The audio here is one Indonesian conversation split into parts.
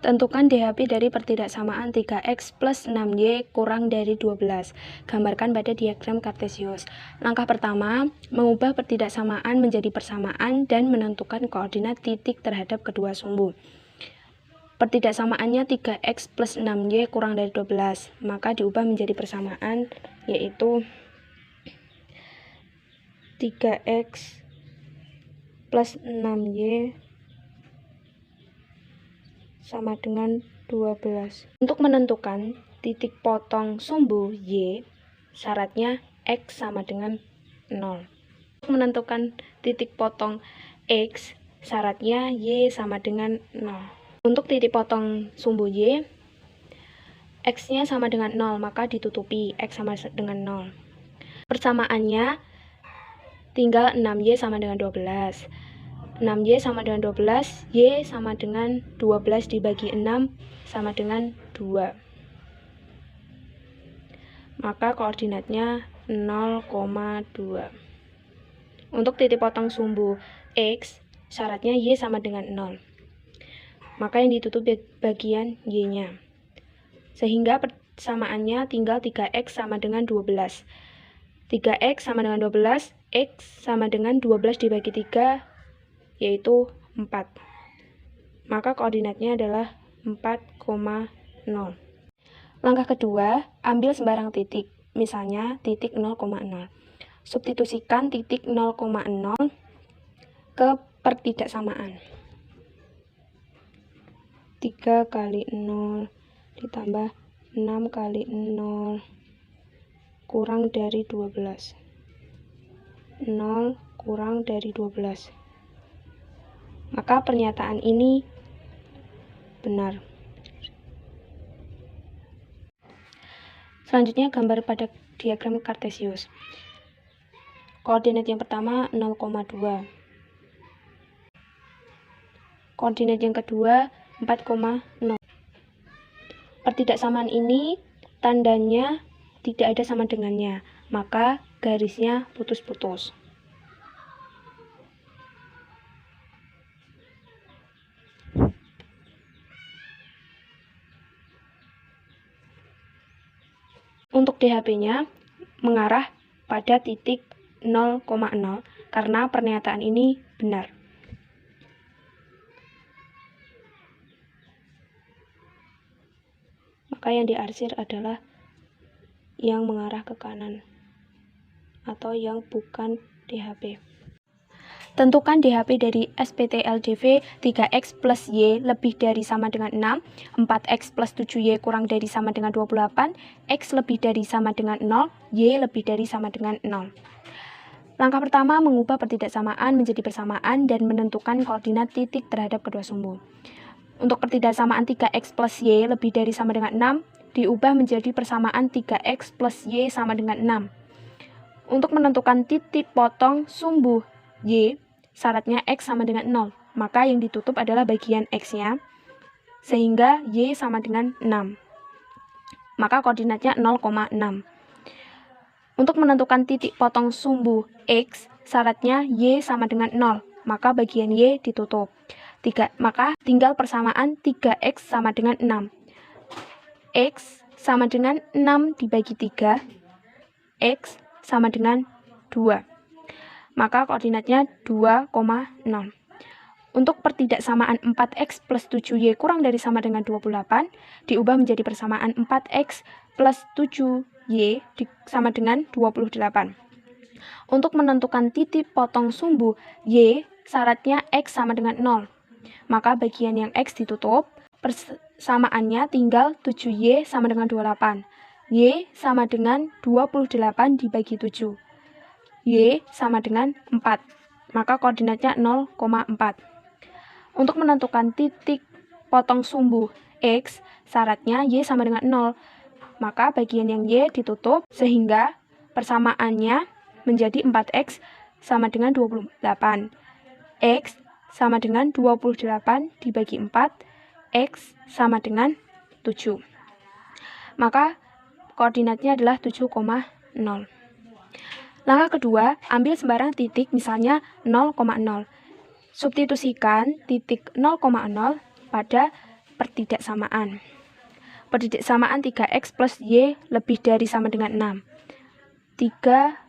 Tentukan DHP dari pertidaksamaan 3x plus 6y kurang dari 12. Gambarkan pada diagram Kartesius. Langkah pertama, mengubah pertidaksamaan menjadi persamaan dan menentukan koordinat titik terhadap kedua sumbu. Pertidaksamaannya 3x plus 6y kurang dari 12, maka diubah menjadi persamaan, yaitu 3x plus 6y sama dengan 12. Untuk menentukan titik potong sumbu Y, syaratnya X sama dengan 0. Untuk menentukan titik potong X, syaratnya Y sama dengan 0. Untuk titik potong sumbu Y, X-nya sama dengan 0, maka ditutupi X sama dengan 0. Persamaannya tinggal 6Y sama dengan 12. 6Y sama dengan 12, Y sama dengan 12 dibagi 6 sama dengan 2. Maka koordinatnya 0,2. Untuk titik potong sumbu X, syaratnya Y sama dengan 0. Maka yang ditutup bagian Y-nya. Sehingga persamaannya tinggal 3X sama dengan 12. 3X sama dengan 12, X sama dengan 12 dibagi 3, yaitu 4. Maka koordinatnya adalah 4,0. Langkah kedua, ambil sembarang titik, misalnya titik 0,0. Substitusikan titik 0,0 ke pertidaksamaan. 3 kali 0 ditambah 6 kali 0 kurang dari 12. 0 kurang dari 12. Maka pernyataan ini benar. Selanjutnya gambar pada diagram Kartesius. Koordinat yang pertama 0,2. Koordinat yang kedua 4,0. Pertidaksamaan ini tandanya tidak ada sama dengannya, maka garisnya putus-putus. Untuk DHP-nya mengarah pada titik 0,0 karena pernyataan ini benar. Maka yang diarsir adalah yang mengarah ke kanan atau yang bukan DHP. Tentukan DHP dari SPT-LDV 3X plus Y lebih dari sama dengan 6, 4X plus 7Y kurang dari sama dengan 28, X lebih dari sama dengan 0, Y lebih dari sama dengan 0. Langkah pertama, mengubah pertidaksamaan menjadi persamaan dan menentukan koordinat titik terhadap kedua sumbu. Untuk pertidaksamaan 3X plus Y lebih dari sama dengan 6, diubah menjadi persamaan 3X plus Y sama dengan 6. Untuk menentukan titik potong sumbu Y, syaratnya X sama dengan 0, maka yang ditutup adalah bagian X-nya, sehingga Y sama dengan 6. Maka koordinatnya 0,6. Untuk menentukan titik potong sumbu X, syaratnya Y sama dengan 0, maka bagian Y ditutup. Maka tinggal persamaan 3X sama dengan 6. X sama dengan 6 dibagi 3, X sama dengan 2. Maka koordinatnya 2,0. Untuk pertidaksamaan 4X plus 7Y kurang dari sama dengan 28, diubah menjadi persamaan 4X plus 7Y sama dengan 28. Untuk menentukan titik potong sumbu Y, syaratnya X sama dengan 0. Maka bagian yang X ditutup, persamaannya tinggal 7Y sama dengan 28. Y sama dengan 28 dibagi 7. Y sama dengan 4, maka koordinatnya 0,4. Untuk menentukan titik potong sumbu X, syaratnya Y sama dengan 0, maka bagian yang Y ditutup, sehingga persamaannya menjadi 4X sama dengan 28. X sama dengan 28 dibagi 4, X sama dengan 7. Maka koordinatnya adalah 7,0. Langkah kedua, ambil sembarang titik, misalnya 0,0. Substitusikan titik 0,0 pada pertidaksamaan. Pertidaksamaan 3x plus y lebih dari sama dengan 6. 3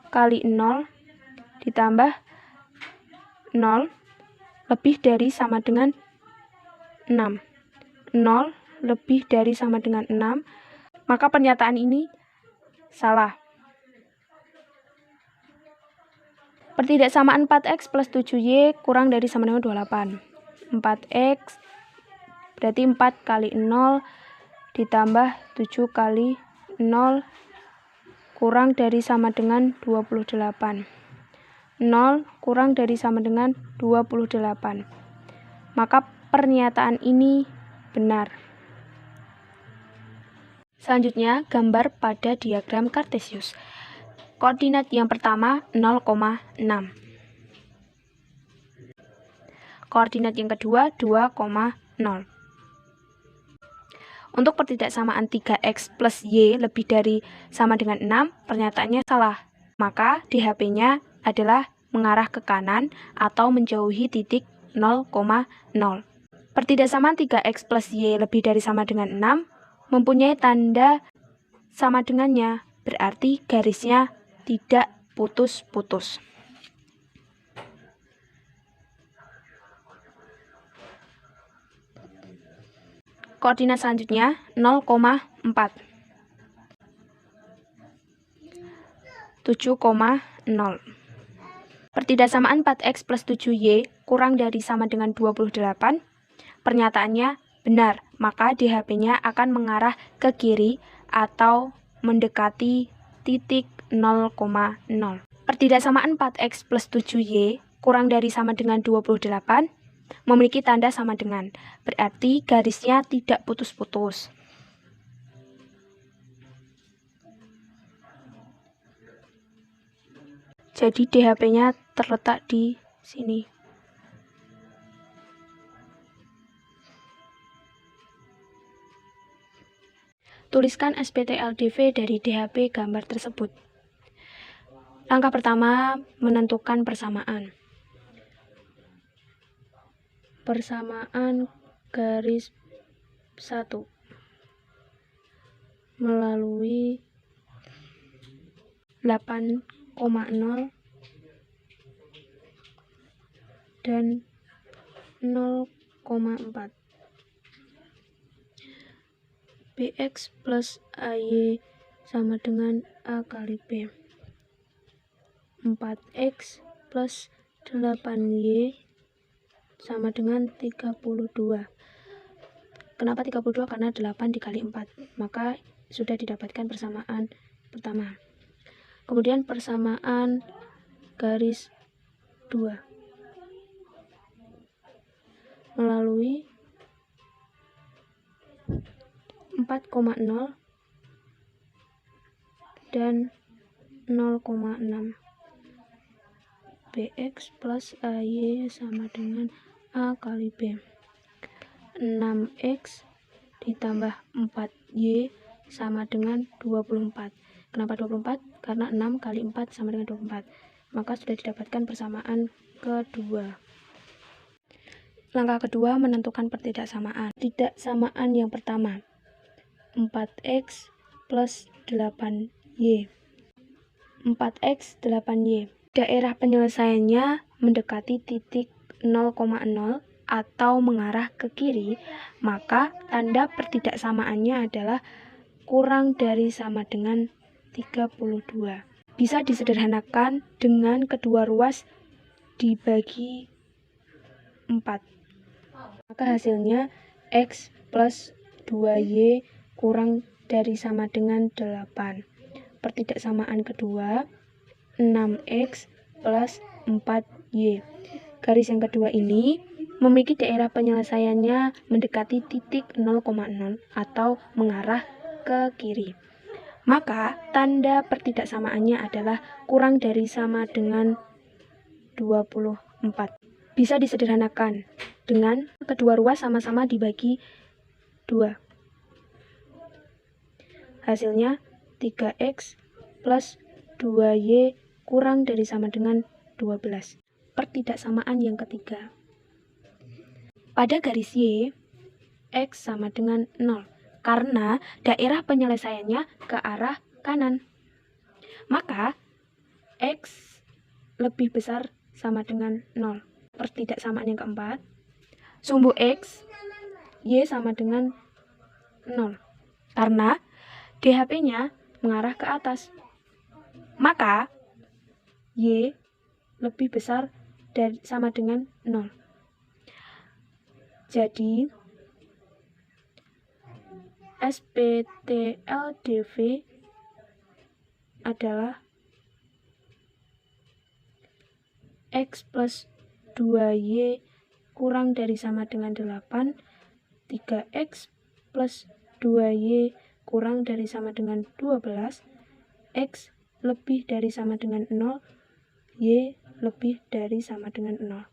kali 0 ditambah 0 lebih dari sama dengan 6. 0 lebih dari sama dengan 6. Maka pernyataan ini salah. Pertidaksamaan 4x plus 7y kurang dari sama dengan 28. 4x berarti 4 kali 0 ditambah 7 kali 0 kurang dari sama dengan 28. 0 kurang dari sama dengan 28. Maka pernyataan ini benar. Selanjutnya, gambar pada diagram Kartesius. Koordinat yang pertama 0,6. Koordinat yang kedua 2,0. Untuk pertidaksamaan 3x plus y lebih dari sama dengan 6, pernyataannya salah. Maka DHP-nya adalah mengarah ke kanan atau menjauhi titik 0,0. Pertidaksamaan 3x plus y lebih dari sama dengan 6 mempunyai tanda sama dengannya, berarti garisnya tidak putus-putus. Koordinat selanjutnya 0,4. 7,0. Pertidaksamaan 4x plus 7y kurang dari sama dengan 28. Pernyataannya benar, maka DHP-nya akan mengarah ke kiri atau mendekati titik 0,0. Pertidaksamaan 4x plus 7y kurang dari sama dengan 28 memiliki tanda sama dengan, berarti garisnya tidak putus-putus. Jadi DHP-nya terletak di sini. Tuliskan SPT/LDV dari DHP gambar tersebut. Langkah pertama, menentukan persamaan. Persamaan garis 1 melalui 8,0 dan 0,4. Bx plus AY sama dengan A kali B. 4x plus 8y sama dengan 32. Kenapa 32? Karena 8 dikali 4. Maka sudah didapatkan persamaan pertama. Kemudian persamaan garis 2 melalui 4,0 dan 0,6. Bx plus AY sama dengan A kali B. 6x ditambah 4y sama dengan 24. Kenapa 24? Karena 6 kali 4 sama dengan 24. Maka sudah didapatkan persamaan kedua. Langkah kedua, menentukan pertidaksamaan. Pertidaksamaan yang pertama, 4x plus 8y. 4x 8y. Daerah penyelesaiannya mendekati titik 0,0 atau mengarah ke kiri, maka tanda pertidaksamaannya adalah kurang dari sama dengan 32. Bisa disederhanakan dengan kedua ruas dibagi 4. Maka hasilnya x plus 2y kurang dari sama dengan 8. Pertidaksamaan kedua 6x plus 4y. Garis yang kedua ini memiliki daerah penyelesaiannya mendekati titik 0,0 atau mengarah ke kiri. Maka tanda pertidaksamaannya adalah kurang dari sama dengan 24. Bisa disederhanakan dengan kedua ruas sama-sama dibagi 2. Hasilnya 3x plus 2y kurang dari sama dengan 12. Pertidaksamaan yang ketiga. Pada garis Y, X sama dengan 0, karena daerah penyelesaiannya ke arah kanan. Maka, X lebih besar sama dengan 0. Pertidaksamaan yang keempat, sumbu X, Y sama dengan 0, karena DHP-nya mengarah ke atas. Maka, Y lebih besar dari sama dengan 0. Jadi, SPTLDV adalah X plus 2Y kurang dari sama dengan 8, 3X plus 2Y kurang dari sama dengan 12, X lebih dari sama dengan 0, Y lebih dari sama dengan 0.